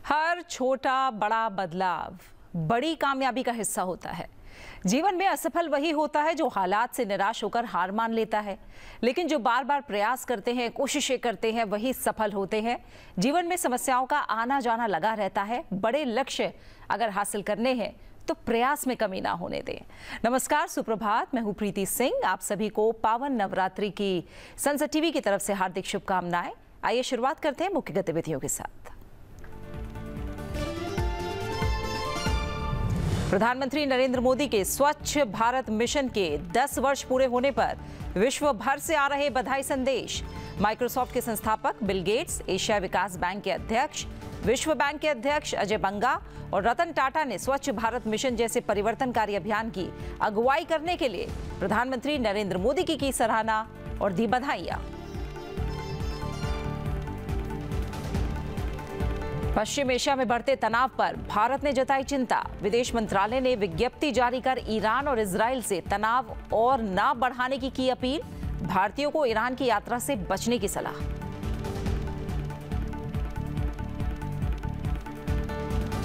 हर छोटा बड़ा बदलाव बड़ी कामयाबी का हिस्सा होता है। जीवन में असफल वही होता है जो हालात से निराश होकर हार मान लेता है, लेकिन जो बार बार प्रयास करते हैं, कोशिशें करते हैं, वही सफल होते हैं। जीवन में समस्याओं का आना जाना लगा रहता है। बड़े लक्ष्य अगर हासिल करने हैं तो प्रयास में कमी ना होने दें। नमस्कार, सुप्रभात। मैं हूं प्रीति सिंह। आप सभी को पावन नवरात्रि की संसद टीवी की तरफ से हार्दिक शुभकामनाएं। आइए शुरुआत करते हैं मुख्य गतिविधियों के साथ। प्रधानमंत्री नरेंद्र मोदी के स्वच्छ भारत मिशन के 10 वर्ष पूरे होने पर विश्व भर से आ रहे बधाई संदेश। माइक्रोसॉफ्ट के संस्थापक बिल गेट्स, एशिया विकास बैंक के अध्यक्ष, विश्व बैंक के अध्यक्ष अजय बंगा और रतन टाटा ने स्वच्छ भारत मिशन जैसे परिवर्तनकारी अभियान की अगुवाई करने के लिए प्रधानमंत्री नरेंद्र मोदी की सराहना और दी बधाइयां। पश्चिम एशिया में बढ़ते तनाव पर भारत ने जताई चिंता। विदेश मंत्रालय ने विज्ञप्ति जारी कर ईरान और इजराइल से तनाव और न बढ़ाने की अपील। भारतीयों को ईरान की यात्रा से बचने की सलाह।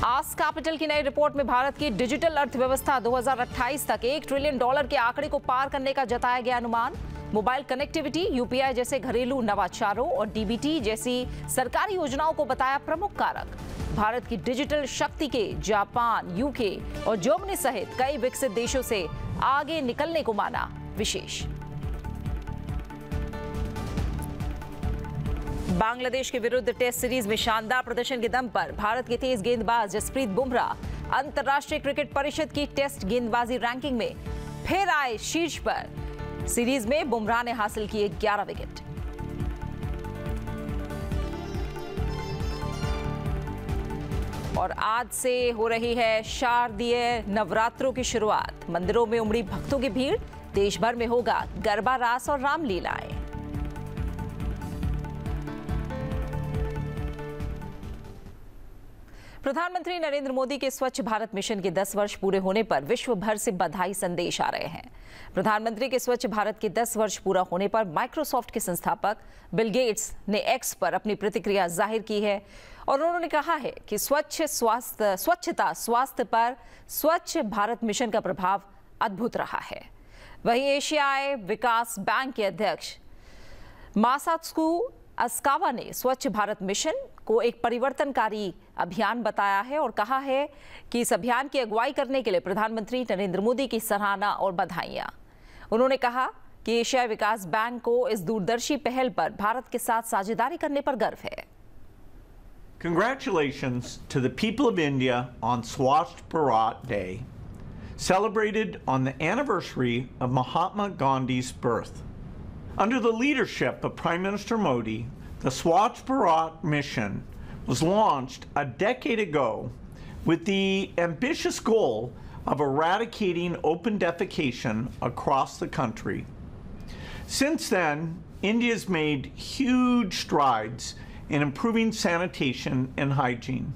आस्क कैपिटल की नई रिपोर्ट में भारत की डिजिटल अर्थव्यवस्था 2028 तक $1 ट्रिलियन के आंकड़े को पार करने का जताया गया अनुमान। मोबाइल कनेक्टिविटी, यूपीआई जैसे घरेलू नवाचारों और डीबीटी जैसी सरकारी योजनाओं को बताया प्रमुख कारक। भारत की डिजिटल शक्ति के जापान, यूके और जर्मनी सहित कई विकसित देशों से आगे निकलने को माना विशेष। बांग्लादेश के विरुद्ध टेस्ट सीरीज में शानदार प्रदर्शन के दम पर भारत के तेज गेंदबाज जसप्रीत बुमराह अंतर्राष्ट्रीय क्रिकेट परिषद की टेस्ट गेंदबाजी रैंकिंग में फिर आए शीर्ष पर। सीरीज में बुमराह ने हासिल किए 11 विकेट। और आज से हो रही है शारदीय नवरात्रों की शुरुआत। मंदिरों में उमड़ी भक्तों की भीड़। देश भर में होगा गरबा, रास और रामलीलाएं। प्रधानमंत्री नरेंद्र मोदी के स्वच्छ भारत मिशन के 10 वर्ष पूरे होने पर विश्व भर से बधाई संदेश आ रहे हैं। प्रधानमंत्री के स्वच्छ भारत के 10 वर्ष पूरा होने पर माइक्रोसॉफ्ट के संस्थापक बिल गेट्स ने एक्स पर अपनी प्रतिक्रिया जाहिर की है और उन्होंने कहा है कि स्वच्छता स्वास्थ्य पर स्वच्छ भारत मिशन का प्रभाव अद्भुत रहा है। वहीं एशियाई विकास बैंक के अध्यक्ष मासात्सुको अस्कावा ने स्वच्छ भारत मिशन को एक परिवर्तनकारी अभियान बताया है और कहा है कि इस अभियान की अगुवाई करने के लिए प्रधानमंत्री नरेंद्र मोदी की सराहना और बधाइयां। उन्होंने कहा कि एशियाई विकास बैंक को इस दूरदर्शी पहल पर भारत के साथ साझेदारी करने पर गर्व है। Congratulations to the people of India on Swachh Bharat Day, celebrated on the anniversary of Mahatma Gandhi's birth. Under the leadership of Prime Minister Modi, the Swachh Bharat mission was launched a decade ago with the ambitious goal of eradicating open defecation across the country. Since then, India has made huge strides in improving sanitation and hygiene.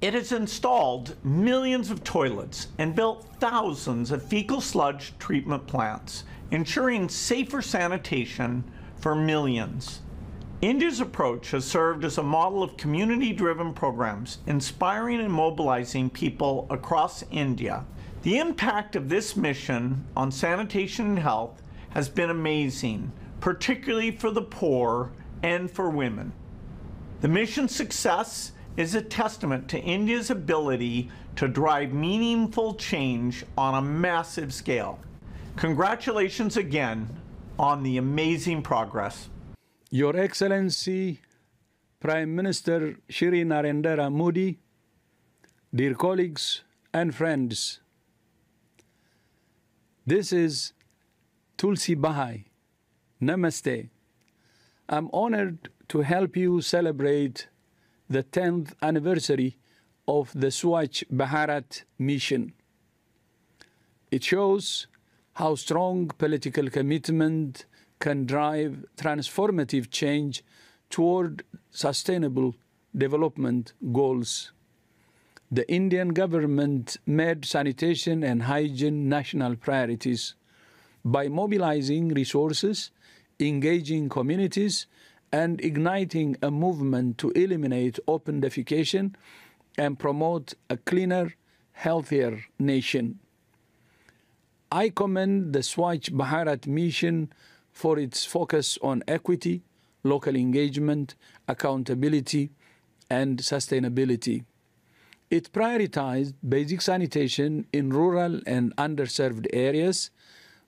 It has installed millions of toilets and built thousands of fecal sludge treatment plants, ensuring safer sanitation for millions. India's approach has served as a model of community-driven programs, inspiring and mobilizing people across India. The impact of this mission on sanitation and health has been amazing, particularly for the poor and for women. The mission's success is a testament to India's ability to drive meaningful change on a massive scale. Congratulations again on the amazing progress. Your Excellency, Prime Minister Shri Narendra Modi, dear colleagues and friends, this is Tulsi Bahai. Namaste. I'm honored to help you celebrate the 10th anniversary of the Swachh Bharat mission. It shows how strong political commitment can drive transformative change toward sustainable development goals. The Indian government made sanitation and hygiene national priorities by mobilizing resources, engaging communities, and igniting a movement to eliminate open defecation and promote a cleaner, healthier nation. I commend the Swachh Bharat mission for its focus on equity, local engagement, accountability, and sustainability. It prioritized basic sanitation in rural and underserved areas,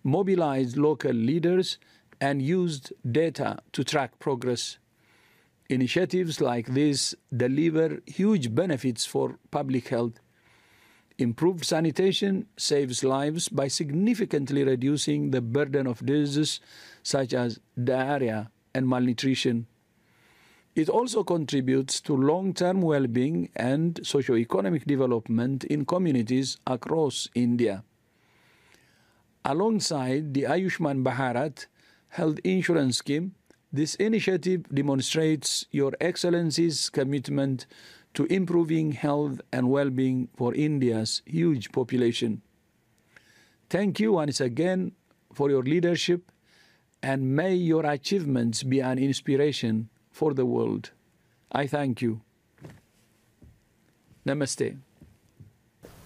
mobilized local leaders, and used data to track progress. Initiatives like this deliver huge benefits for public health. Improved sanitation saves lives by significantly reducing the burden of diseases such as diarrhea and malnutrition. It also contributes to long-term well-being and socio-economic development in communities across India. Alongside the Ayushman Bharat Health Insurance Scheme, this initiative demonstrates Your Excellency's commitment to improving health and well-being for India's huge population. Thank you once again for your leadership, and may your achievements be an inspiration for the world. I thank you. Namaste.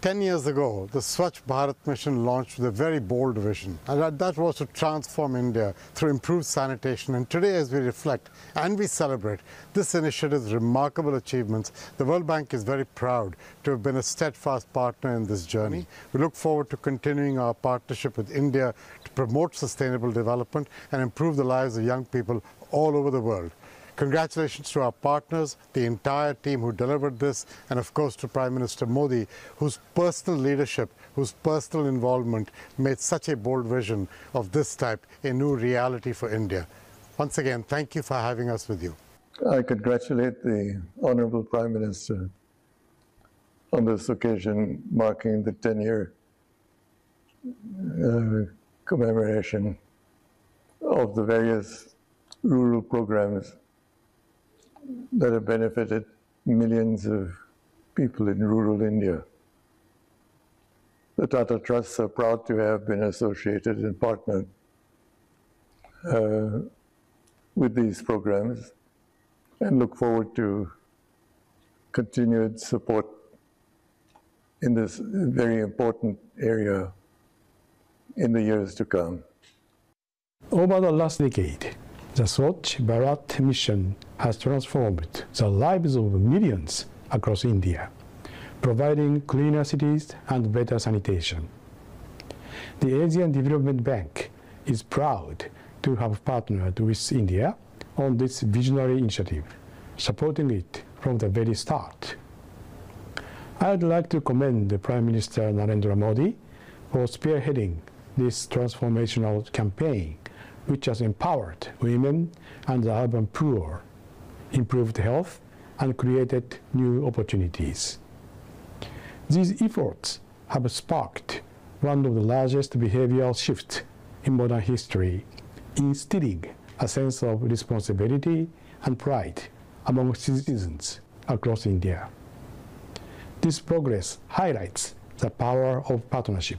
10 years ago, the Swachh Bharat mission launched with a very bold vision, and that was to transform India through improved sanitation. And today, as we reflect and we celebrate this initiative's remarkable achievements, the World Bank is very proud to have been a steadfast partner in this journey. We look forward to continuing our partnership with India to promote sustainable development and improve the lives of young people all over the world. Congratulations to our partners, the entire team who delivered this, and of course to Prime Minister Modi, whose personal leadership, whose personal involvement made such a bold vision of this type a new reality for India. Once again, thank you for having us with you. I congratulate the Honorable Prime Minister on this occasion marking the 10-year commemoration of the various rural programs that have benefited millions of people in rural India. The Tata Trusts are proud to have been associated and partnered with these programs and look forward to continued support in this very important area in the years to come. Over the last decade, the Swachh Bharat mission has transformed the lives of millions across India, providing cleaner cities and better sanitation. The Asian Development Bank is proud to have partnered with India on this visionary initiative, supporting it from the very start. I would like to commend the Prime Minister Narendra Modi for spearheading this transformational campaign, which has empowered women and the urban poor, improved health, and created new opportunities. These efforts have sparked one of the largest behavioral shifts in modern history, instilling a sense of responsibility and pride among citizens across India. This progress highlights the power of partnership.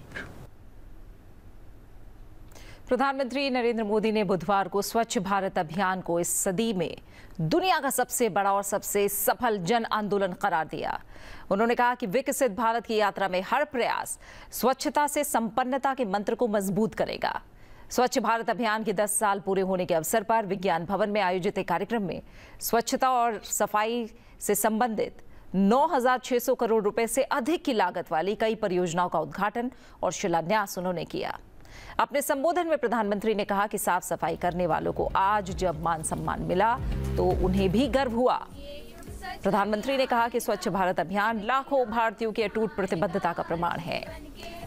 प्रधानमंत्री नरेंद्र मोदी ने बुधवार को स्वच्छ भारत अभियान को इस सदी में दुनिया का सबसे बड़ा और सबसे सफल जन आंदोलन करार दिया। उन्होंने कहा कि विकसित भारत की यात्रा में हर प्रयास स्वच्छता से संपन्नता के मंत्र को मजबूत करेगा। स्वच्छ भारत अभियान के 10 साल पूरे होने के अवसर पर विज्ञान भवन में आयोजित एक कार्यक्रम में स्वच्छता और सफाई से संबंधित 9,600 करोड़ रुपए से अधिक की लागत वाली कई परियोजनाओं का उद्घाटन और शिलान्यास उन्होंने किया। अपने संबोधन में प्रधानमंत्री ने कहा कि साफ सफाई करने वालों को आज जब मान सम्मान मिला तो उन्हें भी गर्व हुआ। प्रधानमंत्री ने कहा कि स्वच्छ भारत अभियान लाखों भारतीयों की अटूट प्रतिबद्धता का प्रमाण है।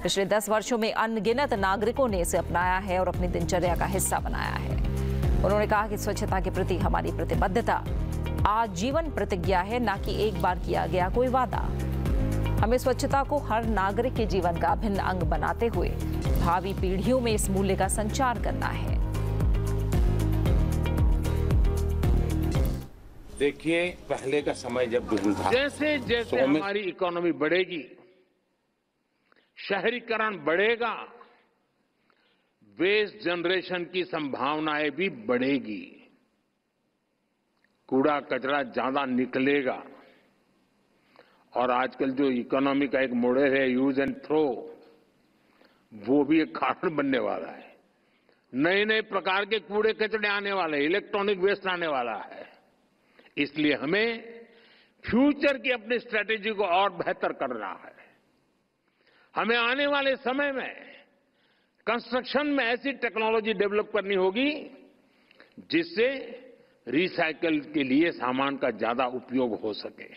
पिछले 10 वर्षों में अनगिनत नागरिकों ने इसे अपनाया है और अपनी दिनचर्या का हिस्सा बनाया है। उन्होंने कहा कि स्वच्छता के प्रति हमारी प्रतिबद्धता आजीवन प्रतिज्ञा है, न कि एक बार किया गया कोई वादा। हमें स्वच्छता को हर नागरिक के जीवन का अभिन्न अंग बनाते हुए भावी पीढ़ियों में इस मूल्य का संचार करना है। देखिए, पहले का समय जब बिल्कुल था, जैसे जैसे हमारी इकोनॉमी बढ़ेगी, शहरीकरण बढ़ेगा, वेस्ट जनरेशन की संभावनाएं भी बढ़ेगी, कूड़ा कचरा ज्यादा निकलेगा और आजकल जो इकोनॉमी का एक मॉडल है यूज एंड थ्रो, वो भी एक कारण बनने वाला है। नए नए प्रकार के कूड़े कचरे आने वाले, इलेक्ट्रॉनिक वेस्ट आने वाला है। इसलिए हमें फ्यूचर की अपनी स्ट्रेटेजी को और बेहतर करना है। हमें आने वाले समय में कंस्ट्रक्शन में ऐसी टेक्नोलॉजी डेवलप करनी होगी जिससे रिसाइकल के लिए सामान का ज्यादा उपयोग हो सके।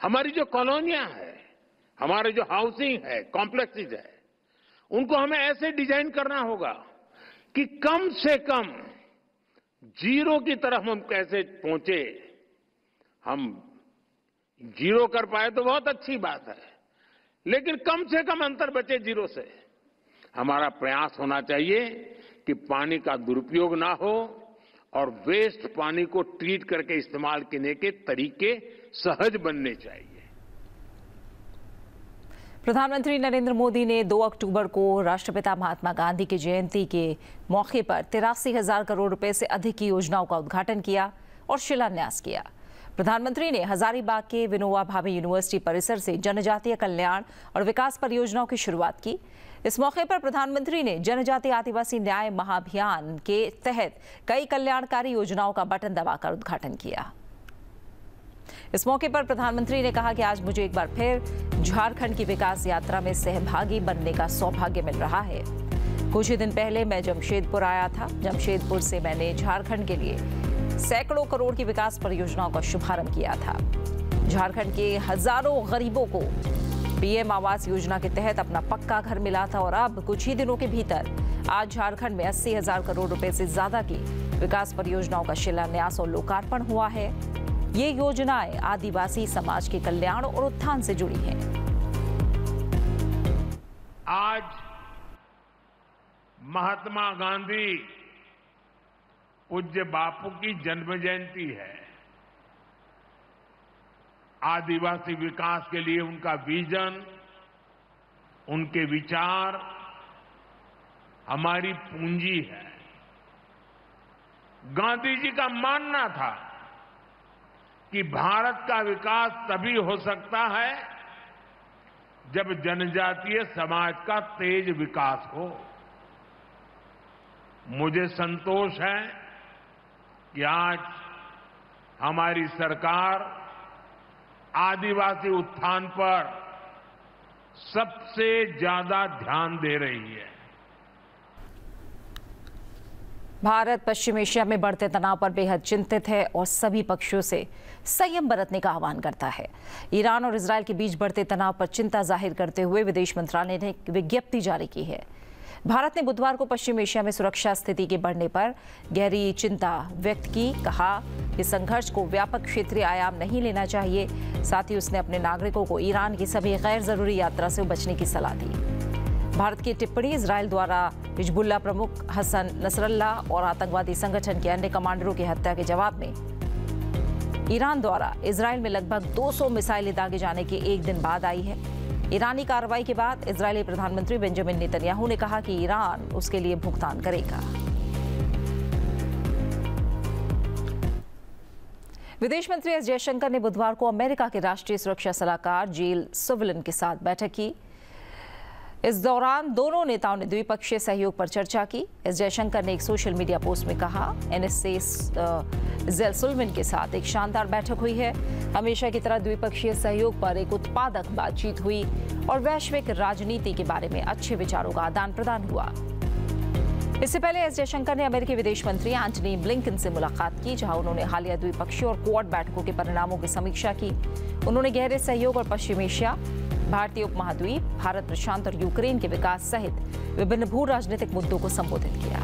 हमारी जो कॉलोनियां हैं, हमारे जो हाउसिंग है, कॉम्प्लेक्सेस है, उनको हमें ऐसे डिजाइन करना होगा कि कम से कम जीरो की तरफ हम कैसे पहुंचे। हम जीरो कर पाए तो बहुत अच्छी बात है, लेकिन कम से कम अंतर बचे जीरो से। हमारा प्रयास होना चाहिए कि पानी का दुरुपयोग ना हो और वेस्ट पानी को ट्रीट करके इस्तेमाल करने के तरीके सहज बनने चाहिए। प्रधानमंत्री नरेंद्र मोदी ने 2 अक्टूबर को राष्ट्रपिता महात्मा गांधी की जयंती के मौके पर 83,000 करोड़ रुपए से अधिक की योजनाओं का उद्घाटन किया और शिलान्यास किया। प्रधानमंत्री ने हजारीबाग के विनोबा भावे यूनिवर्सिटी परिसर से जनजातीय कल्याण और विकास परियोजनाओं की शुरुआत की। इस मौके पर प्रधानमंत्री ने जनजातीय आदिवासी न्याय महाअभियान के तहत कई कल्याणकारी योजनाओं का बटन दबाकर उद्घाटन किया। इस मौके पर प्रधानमंत्री ने कहा कि आज मुझे एक बार फिर झारखंड की विकास यात्रा में सहभागी बनने का सौभाग्य मिल रहा है। कुछ ही दिन पहले मैं जमशेदपुर आया था। जमशेदपुर से मैंने झारखंड के लिए सैकड़ों करोड़ की विकास परियोजनाओं का शुभारंभ किया था। झारखंड के हजारों गरीबों को पीएम आवास योजना के तहत अपना पक्का घर मिला था और अब कुछ ही दिनों के भीतर आज झारखंड में 80,000 करोड़ रुपए से ज्यादा की विकास परियोजनाओं का शिलान्यास और लोकार्पण हुआ है। ये योजनाएं आदिवासी समाज के कल्याण और उत्थान से जुड़ी हैं। आज महात्मा गांधी पूज्य बापू की जन्म जयंती है। आदिवासी विकास के लिए उनका विजन, उनके विचार हमारी पूंजी है। गांधी जी का मानना था कि भारत का विकास तभी हो सकता है जब जनजातीय समाज का तेज विकास हो। मुझे संतोष है कि आज हमारी सरकार आदिवासी उत्थान पर सबसे ज्यादा ध्यान दे रही है। भारत पश्चिम एशिया में बढ़ते तनाव पर बेहद चिंतित है और सभी पक्षों से संयम बरतने का आह्वान करता है। ईरान और इजरायल के बीच बढ़ते तनाव पर चिंता जाहिर करते हुए विदेश मंत्रालय ने एक विज्ञप्ति जारी की है। भारत ने बुधवार को पश्चिम एशिया में सुरक्षा स्थिति के बढ़ने पर गहरी चिंता व्यक्त की। कहा कि संघर्ष को व्यापक क्षेत्रीय आयाम नहीं लेना चाहिए। साथ ही उसने अपने नागरिकों को ईरान की सभी गैर जरूरी यात्रा से बचने की सलाह दी। भारत की टिप्पणी इजरायल द्वारा हिजबुल्लाह प्रमुख हसन नसरल्लाह और आतंकवादी संगठन के अन्य कमांडरों की हत्या के जवाब में ईरान द्वारा इजरायल में लगभग 200 मिसाइलें दागे जाने के एक दिन बाद आई है। ईरानी कार्रवाई के बाद इजरायली प्रधानमंत्री बेंजामिन नेतन्याहू ने कहा कि ईरान उसके लिए भुगतान करेगा। विदेश मंत्री एस जयशंकर ने बुधवार को अमेरिका के राष्ट्रीय सुरक्षा सलाहकार जेल सुवलिन के साथ बैठक की। इस दौरान दोनों नेताओं ने द्विपक्षीय सहयोग पर चर्चा की। एस जयशंकर ने एक सोशल मीडिया पोस्ट में कहा, एनएसए जेल सुवलिन के साथ एक शानदार बैठक हुई है। हमेशा की तरह द्विपक्षीय सहयोग पर एक उत्पादक बातचीत हुई और वैश्विक राजनीति के बारे में अच्छे विचारों का आदान प्रदान हुआ। इससे पहले एस जयशंकर ने अमेरिकी विदेश मंत्री एंटनी ब्लिंकन से मुलाकात की, जहां उन्होंने हालिया द्विपक्षीय और क्वाड बैठकों के परिणामों की समीक्षा की। उन्होंने गहरे सहयोग और पश्चिम एशिया, भारतीय उपमहाद्वीप, भारत प्रशांत और यूक्रेन के विकास सहित विभिन्न भू राजनीतिक मुद्दों को संबोधित किया।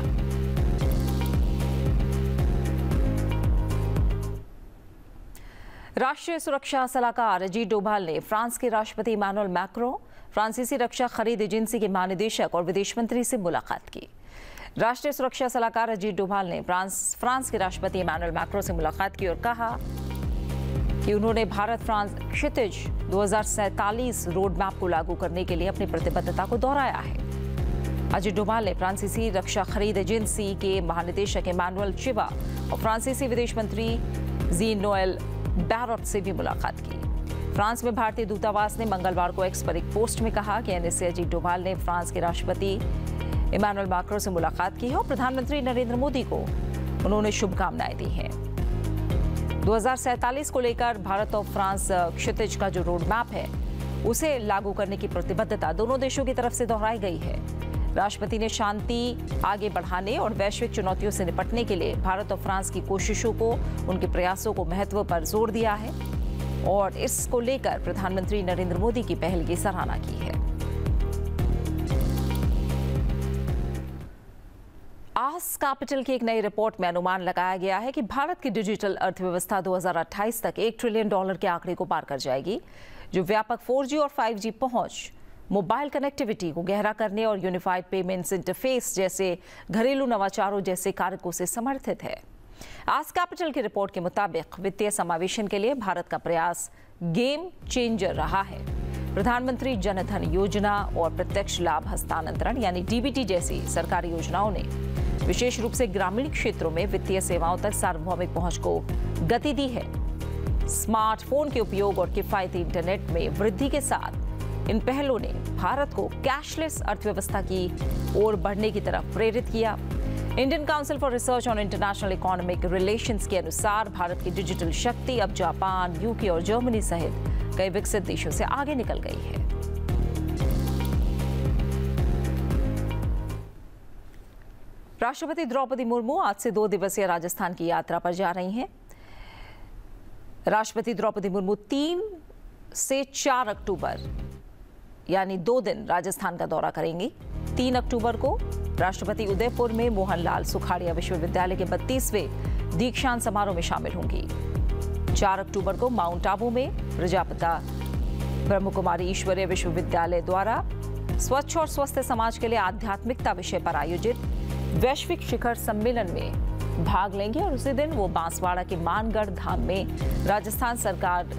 राष्ट्रीय सुरक्षा सलाहकार अजीत डोभाल ने फ्रांस के राष्ट्रपति इमैनुअल मैक्रों, फ्रांसीसी रक्षा खरीद एजेंसी के महानिदेशक और विदेश मंत्री से मुलाकात की। राष्ट्रीय सुरक्षा सलाहकार अजीत डोभाल ने फ्रांस के राष्ट्रपति इमैनुअल मैक्रों से मुलाकात की और कहा कि उन्होंने भारत फ्रांस क्षितिज 2047 रोड मैप को लागू करने के लिए अपनी प्रतिबद्धता को दोहराया है। अजीत डोभाल ने फ्रांसीसी रक्षा खरीद एजेंसी के महानिदेशक इमैनुअल चिवा और फ्रांसीसी विदेश मंत्री जीन नोएल बैरॉट से भी मुलाकात की। फ्रांस में भारतीय दूतावास ने मंगलवार को एक्स पर एक पोस्ट में कहा कि एनएसए अजीत डोभाल ने फ्रांस के राष्ट्रपति इमैनुअल मैक्रों से मुलाकात की है और प्रधानमंत्री नरेंद्र मोदी को उन्होंने शुभकामनाएं दी हैं। 2047 को लेकर भारत और फ्रांस क्षितिज का जो रोड मैप है उसे लागू करने की प्रतिबद्धता दोनों देशों की तरफ से दोहराई गई है। राष्ट्रपति ने शांति आगे बढ़ाने और वैश्विक चुनौतियों से निपटने के लिए भारत और फ्रांस की कोशिशों को, उनके प्रयासों को महत्व पर जोर दिया है और इसको लेकर प्रधानमंत्री नरेंद्र मोदी की पहल की सराहना की है। आस्क कैपिटल की एक नई रिपोर्ट में अनुमान लगाया गया है कि भारत की डिजिटल अर्थव्यवस्था 2028 तक $1 ट्रिलियन के आंकड़े को पार कर जाएगी, जो व्यापक 4G और 5G पहुंच, मोबाइल कनेक्टिविटी को गहरा करने और यूनिफाइड पेमेंट्स इंटरफेस जैसे घरेलू नवाचारों जैसे कारकों से समर्थित है। आस्क कैपिटल की रिपोर्ट के मुताबिक वित्तीय समावेशन के लिए भारत का प्रयास गेम चेंजर रहा है। प्रधानमंत्री जन धन योजना और प्रत्यक्ष लाभ हस्तांतरण यानी डीबीटी जैसी सरकारी योजनाओं ने विशेष रूप से ग्रामीण क्षेत्रों में वित्तीय सेवाओं तक सार्वभौमिक पहुंच को गति दी है। स्मार्टफोन के उपयोग और किफायती इंटरनेट में वृद्धि के साथ इन पहलों ने भारत को कैशलेस अर्थव्यवस्था की ओर बढ़ने की तरफ प्रेरित किया। Indian council for research on international economic relations के अनुसार भारत की डिजिटल शक्ति अब जापान, यूके और जर्मनी सहित कई विकसित देशों से आगे निकल गई है। राष्ट्रपति द्रौपदी मुर्मू आज से 2 दिवसीय राजस्थान की यात्रा पर जा रही हैं। राष्ट्रपति द्रौपदी मुर्मू 3 से 4 अक्टूबर यानी 2 दिन राजस्थान का दौरा करेंगी। 3 अक्टूबर को राष्ट्रपति उदयपुर में मोहनलाल सुखाड़िया विश्वविद्यालय के 32वें दीक्षांत समारोह में शामिल होंगी। 4 अक्टूबर को माउंट आबू में प्रजापिता ब्रह्म कुमारी ईश्वरीय विश्वविद्यालय द्वारा स्वच्छ और स्वस्थ समाज के लिए आध्यात्मिकता विषय पर आयोजित वैश्विक शिखर सम्मेलन में भाग लेंगे और उसी दिन वो बांसवाड़ा के मानगढ़ धाम में राजस्थान सरकार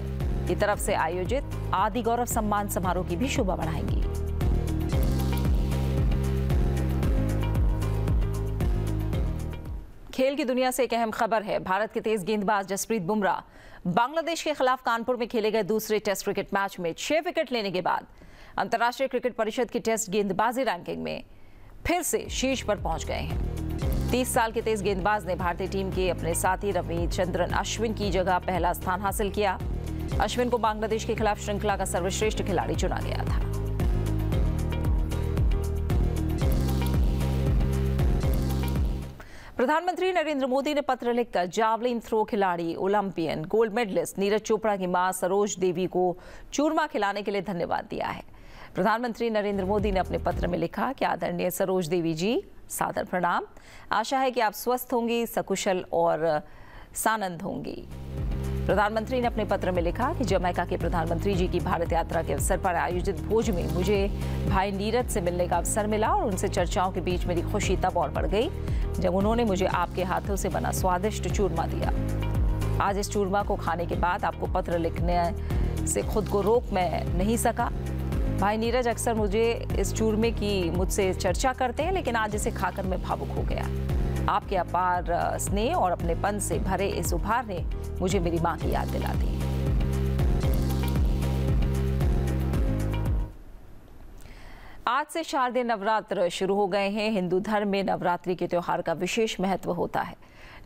की तरफ से आयोजित आदि गौरव सम्मान समारोह की भी शोभा बढ़ाएंगी। खेल की दुनिया से एक अहम खबर है। भारत के तेज गेंदबाज जसप्रीत बुमराह बांग्लादेश के खिलाफ कानपुर में खेले गए दूसरे टेस्ट क्रिकेट मैच में 6 विकेट लेने के बाद अंतर्राष्ट्रीय क्रिकेट परिषद की टेस्ट गेंदबाजी रैंकिंग में फिर से शीर्ष पर पहुंच गए हैं। 30 साल के तेज गेंदबाज ने भारतीय टीम के अपने साथी रविचंद्रन अश्विन की जगह पहला स्थान हासिल किया। अश्विन को बांग्लादेश के खिलाफ श्रृंखला का सर्वश्रेष्ठ खिलाड़ी चुना गया था। प्रधानमंत्री नरेंद्र मोदी ने पत्र लिखकर जावलिन थ्रो खिलाड़ी, Olympian gold medalist Neeraj Chopra की मां सरोज देवी को चूरमा खिलाने के लिए धन्यवाद दिया है। प्रधानमंत्री नरेंद्र मोदी ने अपने पत्र में लिखा कि आदरणीय सरोज देवी जी, सादर प्रणाम। आशा है कि आप स्वस्थ होंगी, सकुशल और सानंद होंगी। प्रधानमंत्री ने अपने पत्र में लिखा कि जमैका के प्रधानमंत्री जी की भारत यात्रा के अवसर पर आयोजित भोज में मुझे भाई नीरज से मिलने का अवसर मिला और उनसे चर्चाओं के बीच मेरी खुशी तब और बढ़ गई जब उन्होंने मुझे आपके हाथों से बना स्वादिष्ट चूरमा दिया। आज इस चूरमा को खाने के बाद आपको पत्र लिखने से खुद को रोक मैं नहीं सका। भाई नीरज अक्सर मुझे इस चूरमे की मुझसे चर्चा करते हैं, लेकिन आज इसे खाकर मैं भावुक हो गया। आपके अपार स्नेह और अपनेपन से भरे इस उपहार ने मुझे मेरी मां की याद दिला दी। आज से शारदीय नवरात्र शुरू हो गए हैं। हिंदू धर्म में नवरात्रि के त्योहार का विशेष महत्व होता है।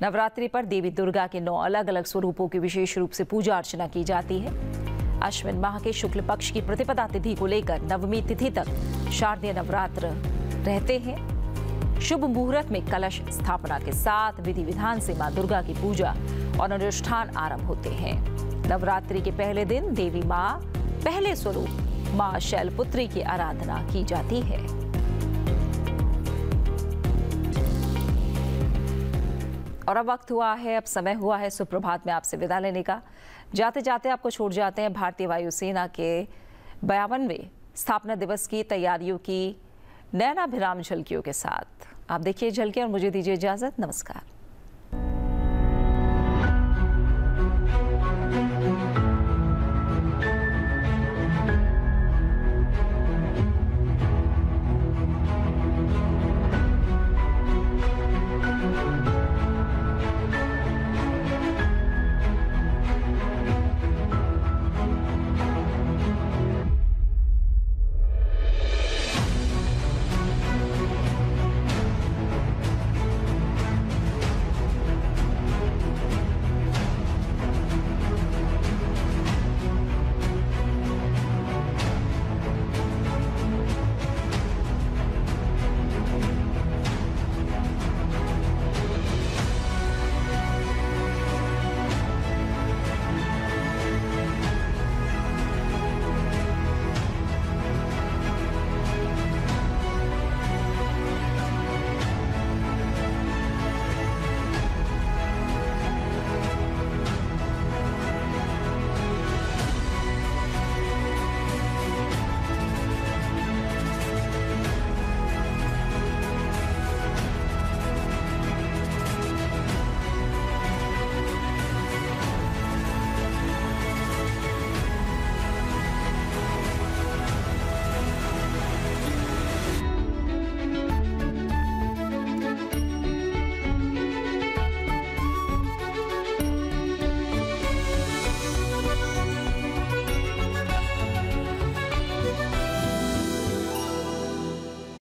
नवरात्रि पर देवी दुर्गा के 9 अलग अलग स्वरूपों की विशेष रूप से पूजा अर्चना की जाती है। अश्विन माह के शुक्ल पक्ष की प्रतिपदा तिथि को लेकर नवमी तिथि तक शारदीय नवरात्र रहते हैं। शुभ मुहूर्त में कलश स्थापना के साथ विधि विधान से मां दुर्गा की पूजा और अनुष्ठान आरंभ होते हैं। नवरात्रि के पहले दिन देवी मां पहले स्वरूप मां शैलपुत्री की आराधना की जाती है। और अब वक्त हुआ है, अब समय हुआ है सुप्रभात में आपसे विदा लेने का। जाते जाते आपको छोड़ जाते हैं भारतीय वायुसेना के 52वें स्थापना दिवस की तैयारियों की नयनाभिराम झलकियों के साथ। आप देखिए झलकियां और मुझे दीजिए इजाजत। नमस्कार।